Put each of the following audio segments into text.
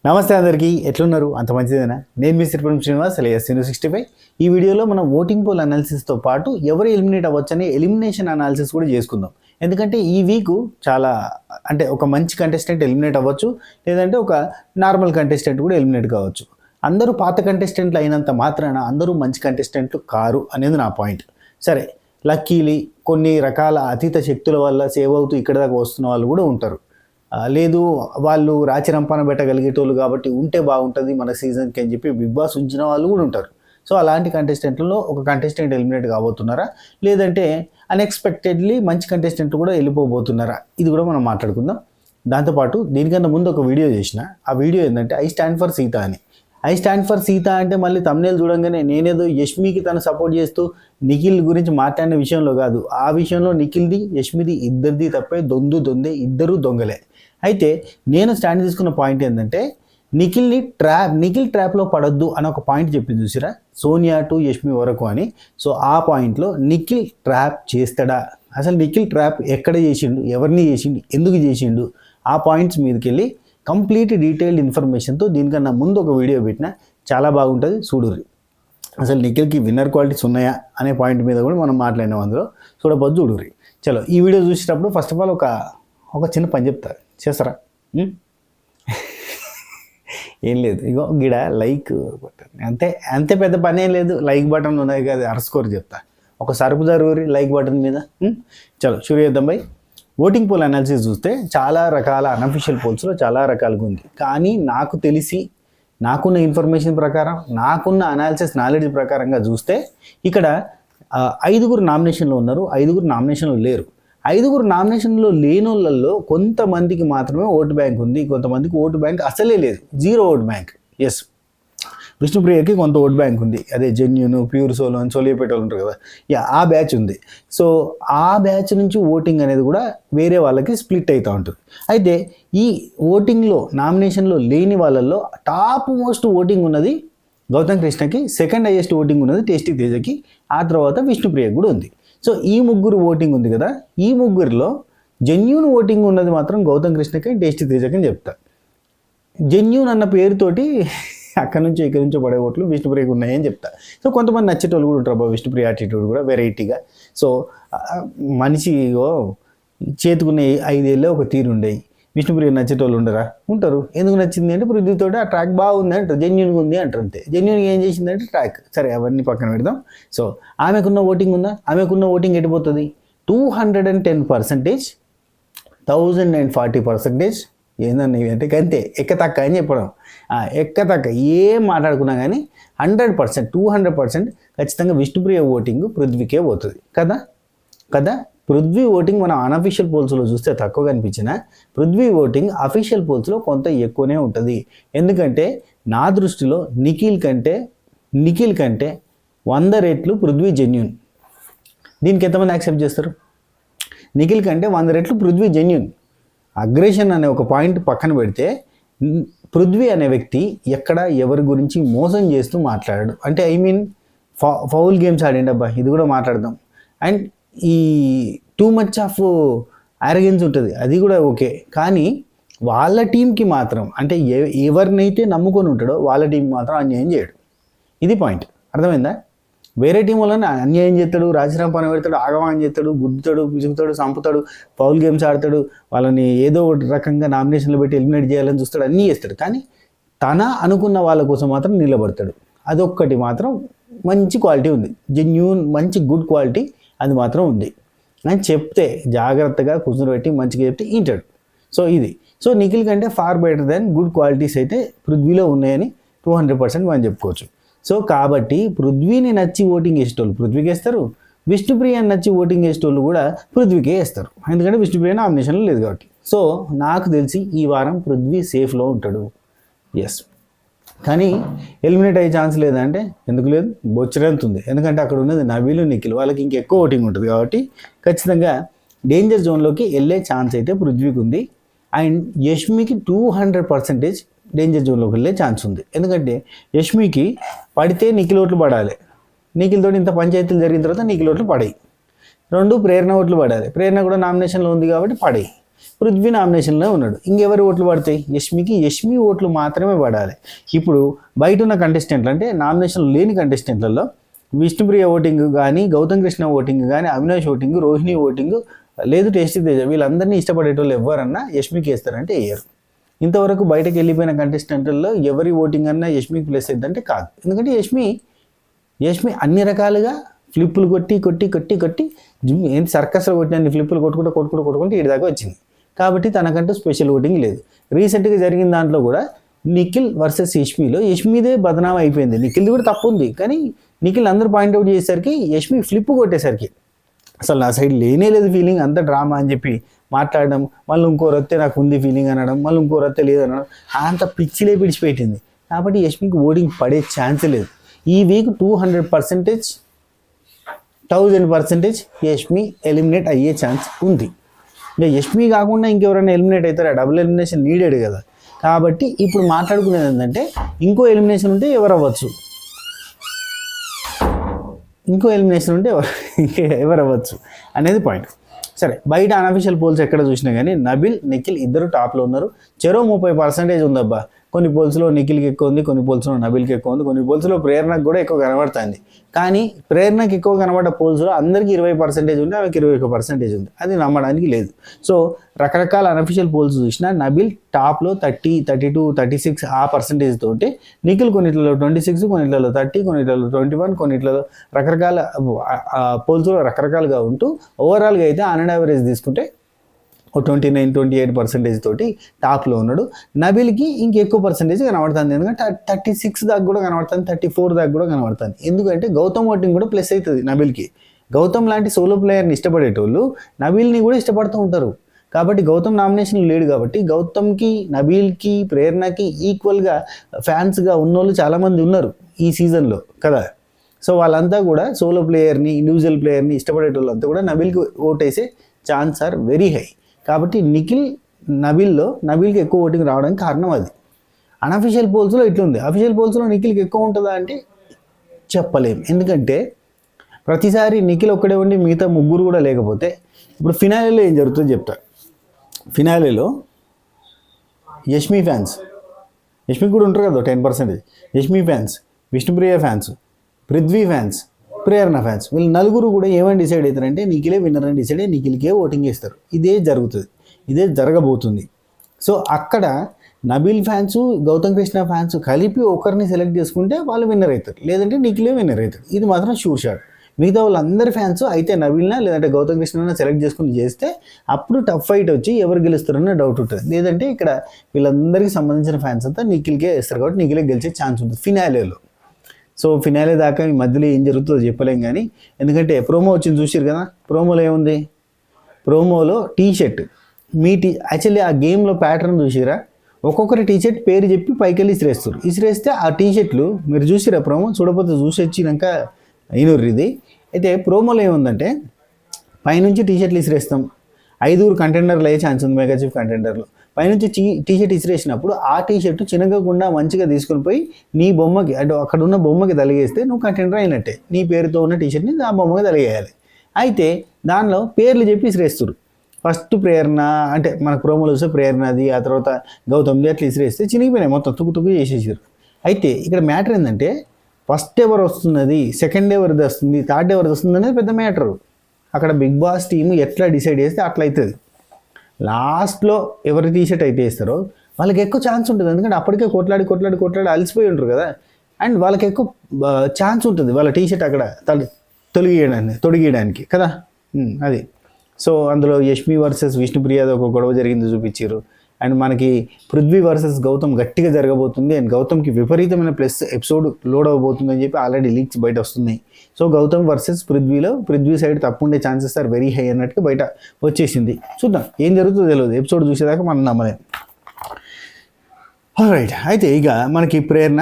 నమస్తే అందరికీ, ఎట్లున్నారు? అంత మంచిదేనా? నేను మీ శ్రీపురం శ్రీనివాస్ alias Sinu65. ఈ వీడియోలో మనం ఓటింగ్ పోల్ అనాలిసిస్తో పాటు ఎవరు ఎలిమినేట్ అవ్వచ్చని ఎలిమినేషన్ అనాలిసిస్ కూడా చేసుకుందాం. ఎందుకంటే ఈ వీక్ చాలా ఒక మంచి కంటెస్టెంట్ ఎలిమినేట్ అవ్వచ్చు, లేదంటే ఒక నార్మల్ కంటెస్టెంట్ కూడా ఎలిమినేట్ కావచ్చు. అందరూ పాత కంటెస్టెంట్లు అయినంత మాత్రాన అందరూ మంచి కంటెస్టెంట్లు కారు అనేది నా పాయింట్. సరే, లక్కీలీ కొన్ని రకాల అతీత శక్తుల వల్ల సేవ్ అవుతూ ఇక్కడ దాకా వస్తున్న వాళ్ళు కూడా ఉంటారు. లేదు, వాళ్ళు రాచి రంపాన పెట్టగలిగేటోళ్ళు కాబట్టి ఉంటే బాగుంటుంది మన సీజన్కి అని చెప్పి బిగ్ బాస్ ఉంచిన వాళ్ళు కూడా ఉంటారు. సో అలాంటి కంటెస్టెంట్లలో ఒక కంటెస్టెంట్ ఎలిమినేట్ కాబోతున్నారా, లేదంటే అన్ఎక్స్పెక్టెడ్లీ మంచి కంటెస్టెంట్ కూడా వెళ్ళిపోబోతున్నారా, ఇది కూడా మనం మాట్లాడుకుందాం. దాంతోపాటు దీనికన్నా ముందు ఒక వీడియో చేసిన, ఆ వీడియో ఏంటంటే ఐ స్టాండ్ ఫర్ సీత అని. ఐ స్టాండ్ ఫర్ సీత అంటే మళ్ళీ తమ్నేల్ చూడంగానే నేనేదో యష్మికి తను సపోర్ట్ చేస్తూ నిఖిల్ గురించి మాట్లాడిన విషయంలో కాదు. ఆ విషయంలో నిఖిల్ది యష్మిది ఇద్దరిది తప్పే, దొందే, ఇద్దరు దొంగలే. అయితే నేను స్టాండ్ తీసుకున్న పాయింట్ ఏంటంటే నిఖిల్ ట్రాప్లో పడొద్దు అని ఒక పాయింట్ చెప్పింది చూసిరా, సోనియా టు యష్మి వరకు అని. సో ఆ పాయింట్లో నిఖిల్ ట్రాప్ చేస్తాడా, అసలు నిఖిల్ ట్రాప్ ఎక్కడ చేసిండు, ఎవరిని చేసిండు, ఎందుకు చేసిండు, ఆ పాయింట్స్ మీదకి వెళ్ళి కంప్లీట్ డీటెయిల్డ్ ఇన్ఫర్మేషన్తో దీనికన్నా ముందు ఒక వీడియో పెట్టినా చాలా బాగుంటుంది, చూడుర్రి. అసలు నిఖిల్కి విన్నర్ క్వాలిటీస్ ఉన్నాయా అనే పాయింట్ మీద కూడా మనం మాట్లాడినాం, అందులో చూడబోదు, చూడుర్రి. చలో, ఈ వీడియో చూసేటప్పుడు ఫస్ట్ ఆఫ్ ఆల్ ఒక చిన్న పని చెప్తా, చేస్తారా? ఏం లేదు, ఇగో గిడ లైక్ బటన్, అంతే పెద్ద పని ఏం లేదు. లైక్ బటన్ ఉన్నది కదా, అరస్కోర్ చెప్తా, ఒక సరుపు జరుగురి లైక్ బటన్ మీద. చలో షురు చేద్దాం బై. ఓటింగ్ పోల్ అనాలిసిస్ చూస్తే చాలా రకాల అన్అఫీషియల్ పోల్స్లో చాలా రకాలుగా ఉంది. కానీ నాకు తెలిసి, నాకున్న ఇన్ఫర్మేషన్ ప్రకారం, నాకున్న అనాలిసిస్ నాలెడ్జ్ ప్రకారంగా చూస్తే ఇక్కడ 5 నామినేషన్లో ఉన్నారు, 5 నామినేషన్లో లేరు. 5 నామినేషన్లో లేని వాళ్ళల్లో కొంతమందికి మాత్రమే ఓటు బ్యాంక్ ఉంది, కొంతమందికి ఓటు బ్యాంక్ అసలే లేదు, 0 ఓటు బ్యాంక్. ఎస్, విష్ణుప్రియకి కొంత ఓట్ బ్యాంక్ ఉంది, అదే జెన్యూన్, ప్యూర్ సోలో అని సోలియపేట ఉంటారు కదా, ఆ బ్యాచ్ ఉంది. సో ఆ బ్యాచ్ నుంచి ఓటింగ్ అనేది కూడా వేరే వాళ్ళకి స్ప్లిట్ అవుతూ ఉంటుంది. అయితే ఈ ఓటింగ్లో నామినేషన్లో లేని వాళ్ళల్లో టాప్ మోస్ట్ ఓటింగ్ ఉన్నది గౌతమ్ కృష్ణకి, సెకండ్ హైయెస్ట్ ఓటింగ్ ఉన్నది టేస్టీ తేజకి, ఆ తర్వాత విష్ణుప్రియకి కూడా ఉంది. సో ఈ ముగ్గురు ఓటింగ్ ఉంది కదా, ఈ ముగ్గురిలో జెన్యూన్ ఓటింగ్ ఉన్నది మాత్రం గౌతమ్ కృష్ణకి, టేస్టీ తేజకి అని చెప్తా. జెన్యూన్ అన్న పేరుతోటి అక్కడి నుంచి ఇక్కడి నుంచో పడే ఓట్లు విష్ణుప్రియకి ఉన్నాయని చెప్తా. సో కొంతమంది నచ్చేటోళ్ళు కూడా ఉంటారు, విష్ణుప్రియ యాటిట్యూడ్ కూడా వెరైటీగా. సో మనిషి చేతుకున్న 5 ఏళ్ళే ఒక తీరు ఉండేవి, విష్ణుప్రియ నచ్చేటోళ్ళు ఉంటారు. ఎందుకు నచ్చింది అంటే పృథ్వీతో ఆ ట్రాక్ బాగుంది అంటారు, జెన్యూన్గా ఉంది అంటారు, అంతే. జెన్యూన్గా ఏం చేసిందంటే ట్రాక్. సరే, అవన్నీ పక్కన పెడదాం. సో ఆమెకున్న ఓటింగ్ ఉందా, ఆమెకున్న ఓటింగ్ ఎడిపోతుంది 210%, 1040%. ఏందన్నా అంటే అంతే, ఎక్కతక్క అని చెప్పడం. ఎక్కతక్క ఏం మాట్లాడుకున్నా కానీ 100%, 200% ఖచ్చితంగా విష్ణుప్రియ ఓటింగ్ పృథ్వీకే పోతుంది కదా. పృథ్వీ ఓటింగ్ మనం అనఫీషియల్ పోల్స్లో చూస్తే తక్కువ కనిపించిన, పృథ్వీ ఓటింగ్ అఫీషియల్ పోల్స్లో కొంత ఎక్కువనే ఉంటుంది. ఎందుకంటే నా దృష్టిలో నిఖిల్ కంటే 100 రెట్లు పృథ్వీ జెన్యూన్. దీనికి ఎంతమంది యాక్సెప్ట్ చేస్తారు? నిఖిల్ కంటే 100 రెట్లు పృథ్వీ జెన్యూన్. అగ్రెషన్ అనే ఒక పాయింట్ పక్కన పెడితే, పృథ్వీ అనే వ్యక్తి ఎక్కడ ఎవరి గురించి మోసం చేస్తూ మాట్లాడాడు అంటే, ఫౌల్ గేమ్స్ ఆడండి అబ్బా, ఇది కూడా మాట్లాడదాం. అండ్ ఈ టూ మచ్ ఆఫ్ ఆరగెన్స్ ఉంటుంది, అది కూడా ఓకే. కానీ వాళ్ళ టీంకి మాత్రం, అంటే ఎవరినైతే నమ్ముకొని ఉంటాడో వాళ్ళ టీంకి మాత్రం అన్యాయం చేయడు. ఇది పాయింట్, అర్థమైందా? వేరే టీం వల్ల అన్యాయం చేస్తాడు, రాజీనామా పెడతాడు, ఆగమానం చేస్తాడు, గుద్దుతాడు, పిసుకుతాడు, చంపుతాడు, ఫౌల్ గేమ్స్ ఆడతాడు, వాళ్ళని ఏదో ఒక రకంగా నామినేషన్లో పెట్టి ఎలిమినేట్ చేయాలని చూస్తాడు, అన్నీ చేస్తాడు. కానీ తన అనుకున్న వాళ్ళ కోసం మాత్రం నిలబడతాడు. అదొక్కటి మాత్రం మంచి క్వాలిటీ ఉంది, జెన్యూన్ మంచి గుడ్ క్వాలిటీ అది మాత్రం ఉంది అని చెప్తే, జాగ్రత్తగా కూర్చోబెట్టి మంచిగా చెప్తే వింటాడు. సో ఇది, సో నిఖిల్ కంటే far better than good qualities అయితే పృథ్వీలో ఉన్నాయని 200% మనం చెప్పుకోవచ్చు. సో కాబట్టి పృథ్వీని నచ్చి ఓటింగ్ వేసేటోళ్ళు పృథ్వీకి వేస్తారు, విష్ణుప్రియని నచ్చి ఓటింగ్ వేసేటోళ్ళు కూడా పృథ్వీకే వేస్తారు, ఎందుకంటే విష్ణుప్రియ నామినేషన్లో లేదు కాబట్టి. సో నాకు తెలిసి ఈ వారం పృథ్వీ సేఫ్లో ఉంటాడు. ఎస్, కానీ ఎలిమినేట్ అయ్యే ఛాన్స్ లేదంటే ఎందుకు లేదు, బొచ్చరంత ఉంది. ఎందుకంటే అక్కడ ఉన్నది నబీలు, నిఖిల్, వాళ్ళకి ఇంకెక్కువ ఓటింగ్ ఉంటుంది కాబట్టి ఖచ్చితంగా డేంజర్ జోన్లోకి వెళ్ళే ఛాన్స్ అయితే పృథ్వీకి ఉంది. అండ్ యష్మికి 200% డేంజర్ జోన్లోకి వెళ్ళే ఛాన్స్ ఉంది. ఎందుకంటే యష్మికి పడితే నిఖిల్ ఓట్లు పడాలి, నిఖిల్తో ఇంత పంచాయతీలు జరిగిన తర్వాత నిఖిల్ ఓట్లు పడాయి. 2 ప్రేరణ ఓట్లు పడాలి, ప్రేరణ కూడా నామినేషన్లో ఉంది కాబట్టి పడాయి. పృథ్వీ నామినేషన్లో ఉన్నాడు. ఇంకెవరి ఓట్లు పడతాయి? యష్మి ఓట్లు మాత్రమే పడాలి. ఇప్పుడు బయట ఉన్న కంటెస్టెంట్లు అంటే నామినేషన్ లేని కంటెస్టెంట్లలో విష్ణుప్రియ ఓటింగ్ కానీ, గౌతమ్ కృష్ణ ఓటింగ్ కానీ, అవినాష్ ఓటింగ్, రోహిణి ఓటింగ్ లేదు టేస్టీ తేజ, వీళ్ళందరినీ ఇష్టపడేటోళ్ళు ఎవరన్నా యష్మికి వేస్తారంటే వేయరు. ఇంతవరకు బయటకు వెళ్ళిపోయిన కంటెస్టెంట్లలో ఎవరి ఓటింగ్ అన్నా యష్మికి ప్లస్ అవుతుందంటే కాదు. ఎందుకంటే యష్మి అన్ని రకాలుగా ఫ్లిప్పులు కొట్టి ఏంటి సర్కస్లో కొట్టిన ఫ్లిప్పులు కొట్టుకుంటూ ఇటు దాకా వచ్చింది. కాబట్టి తనకంటూ స్పెషల్ ఓటింగ్ లేదు. రీసెంట్గా జరిగిన దాంట్లో కూడా నిఖిల్ వర్సెస్ యష్మిదే బదనాం అయిపోయింది. నిఖిల్ది కూడా తప్పు ఉంది, కానీ నిఖిల్ అందరూ పాయింట్అవుట్ చేసేసరికి యష్మి ఫ్లిప్ కొట్టేసరికి అసలు నా సైడ్ లేనే లేదు ఫీలింగ్, అంత డ్రామా అని చెప్పి మాట్లాడడం, మళ్ళీ ఇంకోరు వస్తే నాకు ఉంది ఫీలింగ్ అనడం, మళ్ళీ ఇంకోరు వస్తే లేదు అనడం, అంత పిచ్చిలే పిడిచిపెట్టింది. కాబట్టి యష్మికి ఓటింగ్ పడే ఛాన్స్ లేదు. ఈ వీక్ 200%, 1000% యష్మి ఎలిమినేట్ అయ్యే ఛాన్స్ ఉంది. ఇంకా యష్మి కాకుండా ఇంకెవరైనా ఎలిమినేట్ అవుతారా? డబుల్ ఎలిమినేషన్ నీడెడ్ కదా. కాబట్టి ఇప్పుడు మాట్లాడుకునేది ఏంటంటే ఇంకో ఎలిమినేషన్ ఉంటే ఎవరు అవ్వచ్చు, ఎవరు అవ్వచ్చు అనేది పాయింట్. సరే, బయట అన్అఫీషియల్ పోల్స్ ఎక్కడ చూసినా కానీ నబిల్, నిఖిల్ ఇద్దరు టాప్లో ఉన్నారు. చెరో 30% ఉందబ్బా. కొన్ని పోల్స్లో నిఖిల్కి ఎక్కువ ఉంది, కొన్ని పోల్స్లో నబిల్కి ఎక్కువ ఉంది, కొన్ని పోల్స్లో ప్రేరణకు కూడా ఎక్కువ కనబడుతుంది. కానీ ప్రేరణకు ఎక్కువ కనబడ్డ పోల్స్లో అందరికీ 20% ఉంది, ఆమెకి 21% ఉంది. అది నమ్మడానికి లేదు. సో రకరకాల అన్అఫీషియల్ పోల్స్ చూసినా నబిల్ టాప్లో 30, 32, 36 ఆ పర్సంటేజ్ తోటి, నిఖిల్ కొన్నిట్లలో 26, కొన్నిట్లలో 30, కొన్నిట్లలో 21, కొన్నిట్లలో రకరకాల పోల్స్లో రకరకాలుగా ఉంటూ ఓవరాల్గా అయితే ఆన్ అండ్ యావరేజ్ తీసుకుంటే 29, 28% తోటి టాప్లో ఉన్నాడు. నబిల్కి ఇంకెక్కువ పర్సంటేజ్ కనబడుతుంది, ఎందుకంటే 36 దాకా కూడా కనబడుతుంది, 34 దాకా కూడా కనబడుతుంది. ఎందుకంటే గౌతమ్ ఓటింగ్ కూడా ప్లస్ అవుతుంది నబిల్కి. గౌతమ్ లాంటి సోలో ప్లేయర్ని ఇష్టపడేటోళ్ళు నబిల్ని కూడా ఇష్టపడుతూ ఉంటారు. కాబట్టి గౌతమ్ నామినేషన్ లేడు కాబట్టి గౌతమ్కి, నబీల్కి, ప్రేరణకి ఈక్వల్గా ఫ్యాన్స్గా ఉన్నోళ్ళు చాలామంది ఉన్నారు ఈ సీజన్లో కదా. సో వాళ్ళంతా కూడా సోలో ప్లేయర్ని, ఇండివిజువల్ ప్లేయర్ని ఇష్టపడేటోళ్ళంతా కూడా నబీల్కి ఓటేసే ఛాన్స్ ఆర్ వెరీ హై. కాబట్టి నిఖిల్, నబీల్కి ఎక్కువ ఓటింగ్ రావడానికి కారణం అది. అన్అఫీషియల్ పోల్స్లో ఇట్లుంది. అఫీషియల్ పోల్స్లో నిఖిల్కి ఎక్కువ ఉంటుందా అంటే చెప్పలేం. ఎందుకంటే ప్రతిసారి నిఖిల్ ఒక్కడే ఉండి మిగతా ముగ్గురు కూడా లేకపోతే, ఇప్పుడు ఫినాలేలో ఏం జరుగుతుందో చెప్తా. ఫినాలేలో యష్మి ఫ్యాన్స్, యష్మికి కూడా ఉంటారు కదా 10%, Yashmi fans, Vishnupriya fans, Prithvi fans, Prerana fans, వీళ్ళు నలుగురు కూడా ఏమని డిసైడ్ అవుతారంటే నిఖిలే విన్నర్ అని డిసైడ్ అయ్యి నిఖిల్కే ఓటింగ్ చేస్తారు. ఇదే జరుగుతుంది, ఇదే జరగబోతుంది. సో అక్కడ నబీల్ ఫ్యాన్స్, గౌతమ్ కృష్ణ ఫ్యాన్స్ కలిపి ఒకరిని సెలెక్ట్ చేసుకుంటే వాళ్ళు విన్నర్ అవుతారు, లేదంటే నిఖిలే విన్నర్ అవుతారు. ఇది మాత్రం షూర్ షాట్. మిగతా వాళ్ళందరి ఫ్యాన్స్ అయితే నబీల్నా లేదంటే గౌతమ్ కృష్ణ సెలెక్ట్ చేసుకుని చేస్తే అప్పుడు టఫ్ ఫైట్ వచ్చి ఎవరు గెలుస్తారన్న డౌట్ ఉంటుంది. లేదంటే ఇక్కడ వీళ్ళందరికీ సంబంధించిన ఫ్యాన్స్ అంతా నిఖిల్కే వేస్తారు కాబట్టి నిఖిలే గెలిచే ఛాన్స్ ఉంటుంది ఫినాలేలో. సో ఫినాలే దాకా ఈ మధ్యలో ఏం జరుగుతుందో చెప్పలేం కానీ, ఎందుకంటే ప్రోమో వచ్చింది చూసారు కదా. ప్రోమోలో ఏముంది? ప్రోమోలో టీషర్ట్ యాక్చువల్లీ ఆ గేమ్లో ప్యాటర్న్ చూసిరా, ఒక్కొక్కరి టీషర్ట్ పేరు చెప్పి పైకి వెళ్ళి ఇసిరేస్తే ఆ టీషర్ట్లు మీరు చూసిరా ప్రోమో? చూడకపోతే చూసి వచ్చినాక అయినూరు ఇది. అయితే ప్రోమోలో ఏముందంటే పైనుంచి టీషర్ట్లు ఇసిరేస్తాం, 5 కంటెండర్లు అయ్యే ఛాన్స్ ఉంది, మెగా చీఫ్ కంటెండర్లు. పైనుంచి టీషర్ట్ ఇసిరేసినప్పుడు ఆ టీషర్ట్ చినగకుండా మంచిగా తీసుకొని పోయి నీ బొమ్మకి, అంటే అక్కడ ఉన్న బొమ్మకి తలిగేస్తే నువ్వు కంటెండర్ అయినట్టే. నీ పేరుతో ఉన్న టీషర్ట్ని ఆ బొమ్మకి తలిగేయాలి. అయితే దానిలో పేర్లు చెప్పి ఇసిరేస్తారు. ఫస్ట్ ప్రేరణ, అంటే మనకు ప్రోమోలో చూస్తే ప్రేరణది, ఆ తర్వాత గౌతమ్ది అట్లా ఇసిరేస్తే చినిగిపోయినాయి, మొత్తం తుక్కు చేసేసారు. అయితే ఇక్కడ మ్యాటర్ ఏంటంటే ఫస్ట్ ఎవరు వస్తున్నది, సెకండ్ ఎవరిది వస్తుంది, థర్డ్ ఎవరిది వస్తుంది అనేది పెద్ద మ్యాటరు. అక్కడ బిగ్ బాస్ టీమ్ ఎట్లా డిసైడ్ చేస్తే అట్లా అవుతుంది. లాస్ట్లో ఎవరి టీషర్ట్ అయితే వేస్తారో వాళ్ళకి ఎక్కువ ఛాన్స్ ఉంటుంది, ఎందుకంటే అప్పటికే కొట్లాడి అలసిపోయి ఉంటారు కదా. అండ్ వాళ్ళకి ఎక్కువ ఛాన్స్ ఉంటుంది వాళ్ళ టీషర్ట్ అక్కడ తొడిగేయడానికి కదా. అది. సో అందులో యష్మి వర్సెస్ విష్ణుప్రియది ఒక గొడవ జరిగింది చూపించారు. అండ్ మనకి పృథ్వీ వర్సెస్ గౌతమ్ గట్టిగా జరగబోతుంది. అండ్ గౌతమ్కి విపరీతమైన ప్లస్ ఎపిసోడ్ లోడ్ అవ్వబోతుంది అని చెప్పి ఆల్రెడీ లీక్స్ బయట వస్తున్నాయి. సో గౌతమ్ వర్సెస్ పృథ్వీలో పృథ్వీ సైడ్ తప్పుండే ఛాన్సెస్ ఆర్ వెరీ హై అన్నట్టుగా బయట వచ్చేసింది. చూద్దాం ఏం జరుగుతుందో తెలియదు, ఎపిసోడ్ చూసేదాకా మనం నమ్మలేం. రైట్. అయితే ఇక మనకి ప్రేరణ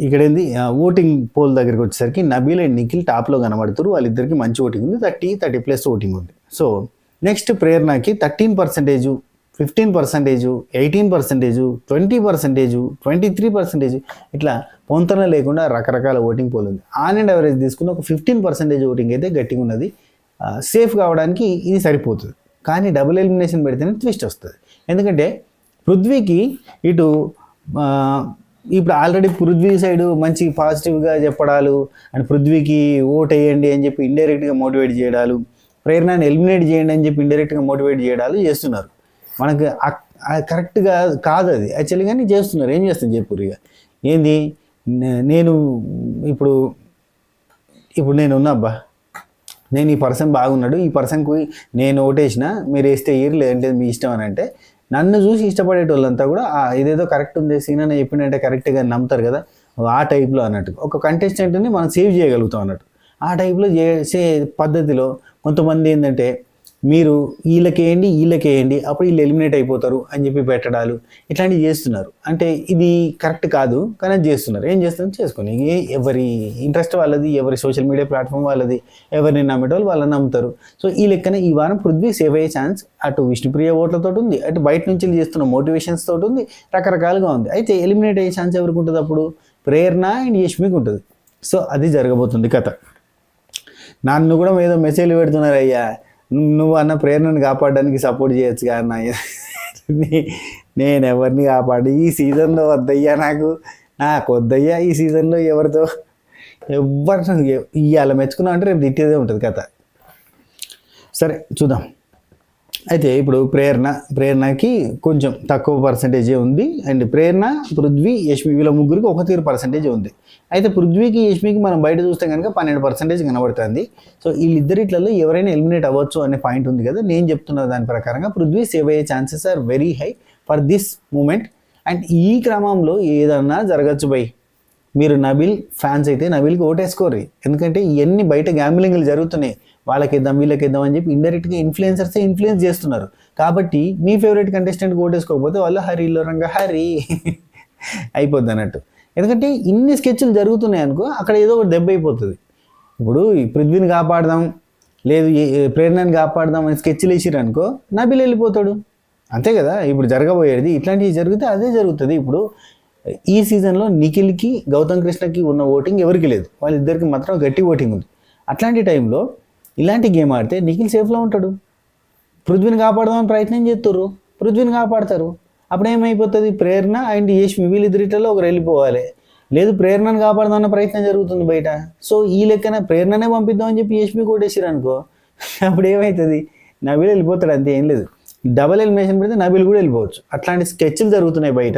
ఇక్కడ ఏంది ఓటింగ్ పోల్ దగ్గరికి వచ్చేసరికి నబీల్ అండ్ నిఖిల్ టాప్లో కనబడుతారు. వాళ్ళిద్దరికి మంచి ఓటింగ్ ఉంది, 30+ ఓటింగ్ ఉంది. సో నెక్స్ట్ ప్రేరణకి 13%, 15%, 18%, 20%, 23%, ఇట్లా పొంతన లేకుండా రకరకాల ఓటింగ్ పోల్ ఉంది. ఆన్ అండ్ యావరేజ్ తీసుకున్న ఒక 15% ఓటింగ్ అయితే గట్టిగా ఉన్నది. సేఫ్ కావడానికి ఇది సరిపోతుంది. కానీ డబుల్ ఎలిమినేషన్ పెడితేనే ట్విస్ట్ వస్తుంది. ఎందుకంటే పృథ్వీకి ఇటు ఇప్పుడు ఆల్రెడీ పృథ్వీ సైడు మంచి పాజిటివ్గా చెప్పడాలు అండ్ పృథ్వీకి ఓట్ వేయండి అని చెప్పి ఇండైరెక్ట్గా మోటివేట్ చేయడాలు, ప్రేరణని ఎలిమినేట్ చేయండి అని చెప్పి ఇండైరెక్ట్గా మోటివేట్ చేయడాలు చేస్తున్నారు. మనకు కరెక్ట్గా కాదు అది యాక్చువల్లీ, కానీ చేస్తున్నారు. ఏం చేస్తుంది చెప్పురు ఇక ఏంది, నేను ఇప్పుడు నేను ఉన్నా అబ్బా, నేను ఈ పర్సన్ బాగున్నాడు, ఈ పర్సన్కి నేను ఓటేసిన, మీరు వేస్తే ఇయర్ లేదంటే మీ ఇష్టం అని అంటే నన్ను చూసి ఇష్టపడేటోళ్ళంతా కూడా ఇదేదో కరెక్ట్ ఉంది సీన్ అని చెప్పినట్టే కరెక్ట్గా నమ్ముతారు కదా, ఆ టైప్లో అన్నట్టు. ఒక కంటెస్టెంట్ని మనం సేవ్ చేయగలుగుతాం అన్నట్టు. ఆ టైప్లో చేసే పద్ధతిలో కొంతమంది ఏంటంటే మీరు వీళ్ళకేయండి అప్పుడు వీళ్ళు ఎలిమినేట్ అయిపోతారు అని చెప్పి పెట్టడాలు ఇట్లాంటివి చేస్తున్నారు. అంటే ఇది కరెక్ట్ కాదు, కానీ అది చేస్తున్నారు. ఏం చేస్తారు చేసుకొని, ఎవరి ఇంట్రెస్ట్ వాళ్ళది, ఎవరి సోషల్ మీడియా ప్లాట్ఫామ్ వాళ్ళది, ఎవరిని నమ్మేటోళ్ళు వాళ్ళని నమ్ముతారు. సో ఈ లెక్కన ఈ వారం పృథ్వీ సేవ్ అయ్యే ఛాన్స్ అటు విష్ణుప్రియ ఓట్లతో ఉంది, అటు బయట నుంచి చేస్తున్న మోటివేషన్స్ తోటి ఉంది, రకరకాలుగా ఉంది. అయితే ఎలిమినేట్ అయ్యే ఛాన్స్ ఎవరికి ఉంటుంది అప్పుడు? ప్రేరణ అండ్ యష్మికి ఉంటుంది. సో అది జరగబోతుంది కథ. నన్ను కూడా ఏదో మెసేజ్లు పెడుతున్నారు, అయ్యా నువ్వు అన్న ప్రేరణను కాపాడడానికి సపోర్ట్ చేయొచ్చు అన్న. నేను ఎవరిని కాపాడు ఈ సీజన్లో వద్దయ్యా, నాకు వద్దయ్యా ఈ సీజన్లో ఎవరితో ఇవాళ మెచ్చుకున్నావు అంటే రేపు తిట్టేదే ఉంటుంది కథ. సరే చూద్దాం. అయితే ఇప్పుడు ప్రేరణకి కొంచెం తక్కువ పర్సంటేజే ఉంది, అండ్ ప్రేరణ, పృథ్వీ, యష్మి వీళ్ళ ముగ్గురికి ఒక తీరు పర్సంటేజ్ ఉంది. అయితే పృథ్వీకి యష్మికి మనం బయట చూస్తే కనుక 12% కనబడుతుంది. సో వీళ్ళిద్దరిట్లలో ఎవరైనా ఎలిమినేట్ అవ్వచ్చు అనే పాయింట్ ఉంది కదా. నేను చెప్తున్న దాని ప్రకారంగా పృథ్వీ సేవ్ అయ్యే chances are very high for this moment. And ఈ క్రమంలో ఏదన్నా జరగచ్చు బై. మీరు నబిల్ ఫ్యాన్స్ అయితే నబిల్కి ఓటేసుకోరు, ఎందుకంటే ఇవన్నీ బయట గ్యాంబ్లింగ్లు జరుగుతున్నాయి. వాళ్ళకిద్దాం వీళ్ళకిద్దాం అని చెప్పి ఇండైరెక్ట్గా ఇన్ఫ్లుయెన్సర్సే ఇన్ఫ్లుయెన్స్ చేస్తున్నారు. కాబట్టి మీ ఫేవరెట్ కంటెస్టెంట్ ఓటేసుకోకపోతే వాళ్ళు హరిలో రంగా హరి అయిపోద్ది అన్నట్టు. ఎందుకంటే ఇన్ని స్కెచ్లు జరుగుతున్నాయి అనుకో, అక్కడ ఏదో ఒకటి దెబ్బ అయిపోతుంది. ఇప్పుడు ఈ పృథ్వీని కాపాడదాం, లేదు ప్రేరణని కాపాడదాం అని స్కెచ్లు వేసిరు అనుకో, నబిల్ వెళ్ళిపోతాడు. అంతే కదా ఇప్పుడు జరగబోయేది. ఇట్లాంటివి జరిగితే అదే జరుగుతుంది. ఇప్పుడు ఈ సీజన్లో నిఖిల్కి గౌతమ్ కృష్ణకి ఉన్న ఓటింగ్ ఎవరికి లేదు, వాళ్ళిద్దరికి మాత్రం గట్టి ఓటింగ్ ఉంది. అట్లాంటి టైంలో ఇలాంటి గేమ్ ఆడితే నిఖిల్ సేఫ్లో ఉంటాడు. పృథ్వీని కాపాడదామని ప్రయత్నం చేస్తుర్రు, పృథ్వీని కాపాడతారు. అప్పుడు ఏమైపోతుంది, ప్రేరణ అండ్ యష్మి వీళ్ళిద్దరిలో ఒకరు వెళ్ళిపోవాలి. లేదు ప్రేరణను కాపాడదామన్న ప్రయత్నం జరుగుతుంది బయట. సో ఈ లెక్కన ప్రేరణనే పంపిద్దామని చెప్పి యష్మి కొట్టేసారు అనుకో, అప్పుడు ఏమవుతుంది, నబిల్ వెళ్ళిపోతాడు. అంతే, ఏం లేదు. డబల్ ఎలిమినేషన్ పెడితే నబిల్ కూడా వెళ్ళిపోవచ్చు. అట్లాంటి స్కెచ్లు జరుగుతున్నాయి బయట.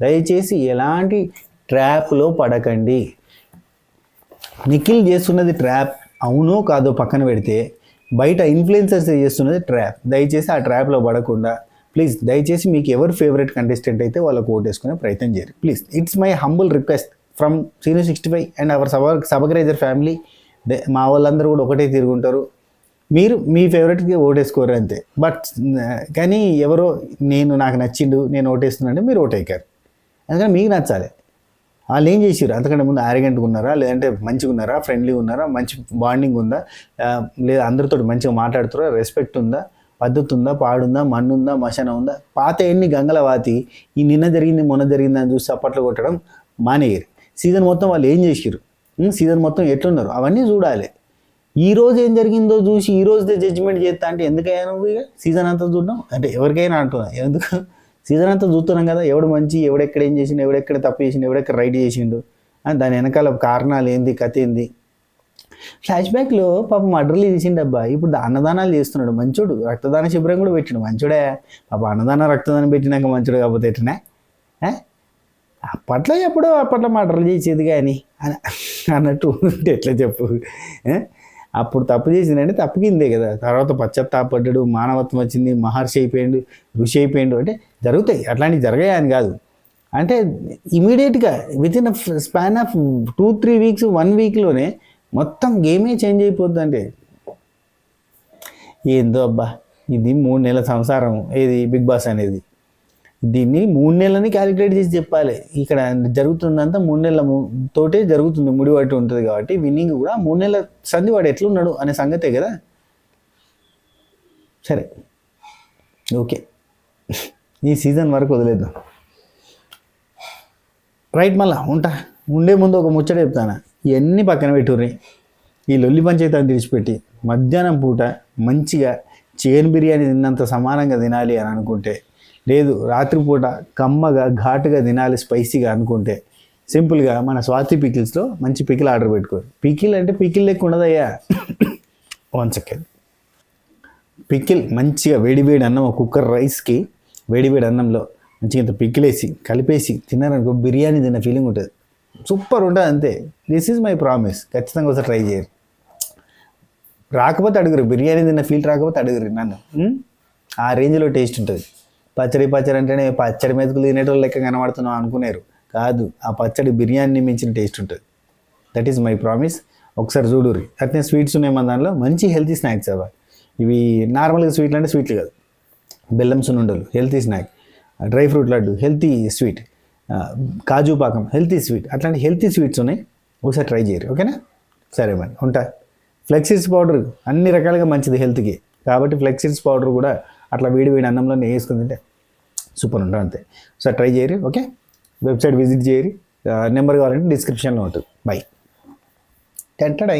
దయచేసి ఎలాంటి ట్రాప్లో పడకండి. నిఖిల్ చేస్తున్నది ట్రాప్ అవునో కాదో పక్కన పెడితే, బయట ఇన్ఫ్లుయెన్సర్స్ చేస్తున్నది ట్రాప్. దయచేసి ఆ ట్రాప్లో పడకుండా ప్లీజ్, దయచేసి మీకు ఎవరు ఫేవరెట్ కంటెస్టెంట్ అయితే వాళ్ళకు ఓటేసుకునే ప్రయత్నం చేయరు please. It's my humble request from Sinu65 and our subscriber family. మా వాళ్ళందరూ కూడా ఒకటే తిరుగుంటారు. మీరు మీ ఫేవరెట్కి ఓటేసుకోరు అంతే. బట్ కానీ ఎవరో నాకు నచ్చిండు నేను ఓటేస్తున్నానంటే మీరు ఓటేకారు, ఎందుకంటే మీకు నచ్చాలి. వాళ్ళు ఏం చేసారు, అంతకంటే ముందు ఆరోగెంట్గా ఉన్నారా, లేదంటే మంచిగా ఉన్నారా, ఫ్రెండ్లీగా ఉన్నారా, మంచి బాండింగ్ ఉందా, లేదా అందరితో మంచిగా మాట్లాడుతారా, రెస్పెక్ట్ ఉందా, పద్ధతి ఉందా, పాడుందా, మన్నుందా, మశాన ఉందా. పాత ఎన్ని గంగల వాతి ఈ నిన్న జరిగింది మొన్న జరిగింది అని చూసి అప్పట్లో కొట్టడం మానేయరు. సీజన్ మొత్తం వాళ్ళు ఏం చేసారు, సీజన్ మొత్తం ఎట్లున్నారు అవన్నీ చూడాలి. ఈ రోజు ఏం జరిగిందో చూసి ఈ రోజుదే జడ్జిమెంట్ చేస్తా అంటే ఎందుకైనా నువ్వు ఇక సీజన్ అంతా చూడడం అంటే ఎవరికైనా అంటున్నా. ఎందుకు సీజన్ అంతా చూస్తున్నాం కదా, ఎవడు మంచి, ఎవడెక్కడ ఏం చేసిండు, ఎవడెక్కడ తప్పు చేసిండు, ఎవడెక్కడ రైట్ చేసిండు, దాని వెనకాల కారణాలు ఏంది, కథ ఏంది. ఫ్లాష్ బ్యాక్లో పాపం మర్డర్లు చేసిండు అబ్బా. ఇప్పుడు అన్నదానాలు చేస్తున్నాడు, మంచోడు. రక్తదాన శిబిరం కూడా పెట్టిండు, మంచోడే. పాప అన్నదానం రక్తదానం పెట్టినాక మంచోడు కాకపోతే ఎట్టినా. అప్పట్లో మర్డర్లు చేసేది కానీ అన్నట్టు ఉంటే ఎట్లా చెప్పు. అప్పుడు తప్పు చేసిందంటే తప్పుకిందే కదా. తర్వాత పశ్చాత్తాపడ్డాడు, మానవత్వం వచ్చింది, మహర్షి అయిపోయాడు, ఋషి అయిపోయాడు. అంటే జరుగుతాయి, అట్లాంటివి జరగాయి అని కాదు. అంటే ఇమీడియట్గా వితిన్ స్పాన్ ఆఫ్ 2-3 వీక్స్ 1 వీక్లోనే మొత్తం గేమే చేంజ్ అయిపోద్ది. అంటే ఏందో అబ్బా, ఇది 3 నెలల సంసారం ఏది బిగ్ బాస్ అనేది. దీన్ని 3 నెలలని క్యాలిక్యులేట్ చేసి చెప్పాలి. ఇక్కడ జరుగుతుందంతా 3 నెలల తోటే జరుగుతుంది, ముడిపట్టి ఉంటుంది. కాబట్టి విన్నింగ్ కూడా 3 నెలల సంధి వాడు ఎట్లున్నాడు అనే సంగతే కదా. సరే ఓకే, ఈ సీజన్ వరకు వదిలేద్దాం. రైట్, మళ్ళా ఉండే ముందు ఒక ముచ్చట చెప్తాను. ఇవన్నీ పక్కన పెట్టుర్రి, ఈ లొల్లి పంచాయతీని తెరిచిపెట్టి మధ్యాహ్నం పూట మంచిగా చికెన్ బిర్యానీ తిన్నంత సమానంగా తినాలి అని అనుకుంటే, లేదు రాత్రిపూట కమ్మగా ఘాటుగా తినాలి స్పైసీగా అనుకుంటే, సింపుల్గా మన స్వాతి పికిల్స్లో మంచి పికిల్ ఆర్డర్ పెట్టుకోరు. పికిల్ అంటే పికిల్ లెక్క ఉండదయ్యా. 1 సెకండ్. పికిల్ మంచిగా వేడివేడి అన్నం, ఒక కుక్కర్ రైస్కి వేడివేడి అన్నంలో మంచిగా ఇంత పికిలేసి కలిపేసి తిన్నారనుకో, బిర్యానీ తిన్న ఫీలింగ్ ఉంటుంది. సూపర్ ఉంటుంది అంతే. This is my promise. ఖచ్చితంగా ఒకసారి ట్రై చేయరు. రాకపోతే అడుగురు, బిర్యానీ తిన్న ఫీల్ రాకపోతే అడుగురు నన్ను. ఆ రేంజ్లో టేస్ట్ ఉంటుంది. పచ్చడి అంటేనే పచ్చడి మెతుకులు తినేటోళ్ళు లెక్క కనబడుతున్నాం అనుకునేరు. కాదు, ఆ పచ్చడి బిర్యానీ మించిన టేస్ట్ ఉంటుంది. That is my promise. ఒకసారి చూడుర్రి. అట్నే స్వీట్స్ ఉన్నాయి మన దానిలో, మంచి హెల్తీ స్నాక్స్ అవ్వ. ఇవి నార్మల్గా స్వీట్లు అంటే స్వీట్లు కాదు, బెల్లం సున్నుండలు healthy snack, dry fruit laddu healthy sweet, కాజు పాకం హెల్తీ స్వీట్, అట్లాంటి హెల్తీ స్వీట్స్ ఉన్నాయి. ఒకసారి ట్రై చేయరు. ఓకేనా? సరే మరి ఉంటా. ఫ్లెక్సీడ్స్ పౌడర్ అన్ని రకాలుగా మంచిది హెల్త్కి, కాబట్టి ఫ్లెక్సీడ్స్ పౌడర్ కూడా అట్లా వేడి వేడి అన్నంలో వేసుకుని తింటే సూపర్ ఉంటుంది అంతే. సో ట్రై చేయరు. ఓకే, వెబ్సైట్ విజిట్ చేయరు. నెంబర్ కావాలంటే డిస్క్రిప్షన్లో ఉంటుంది. బై. టెంటడ్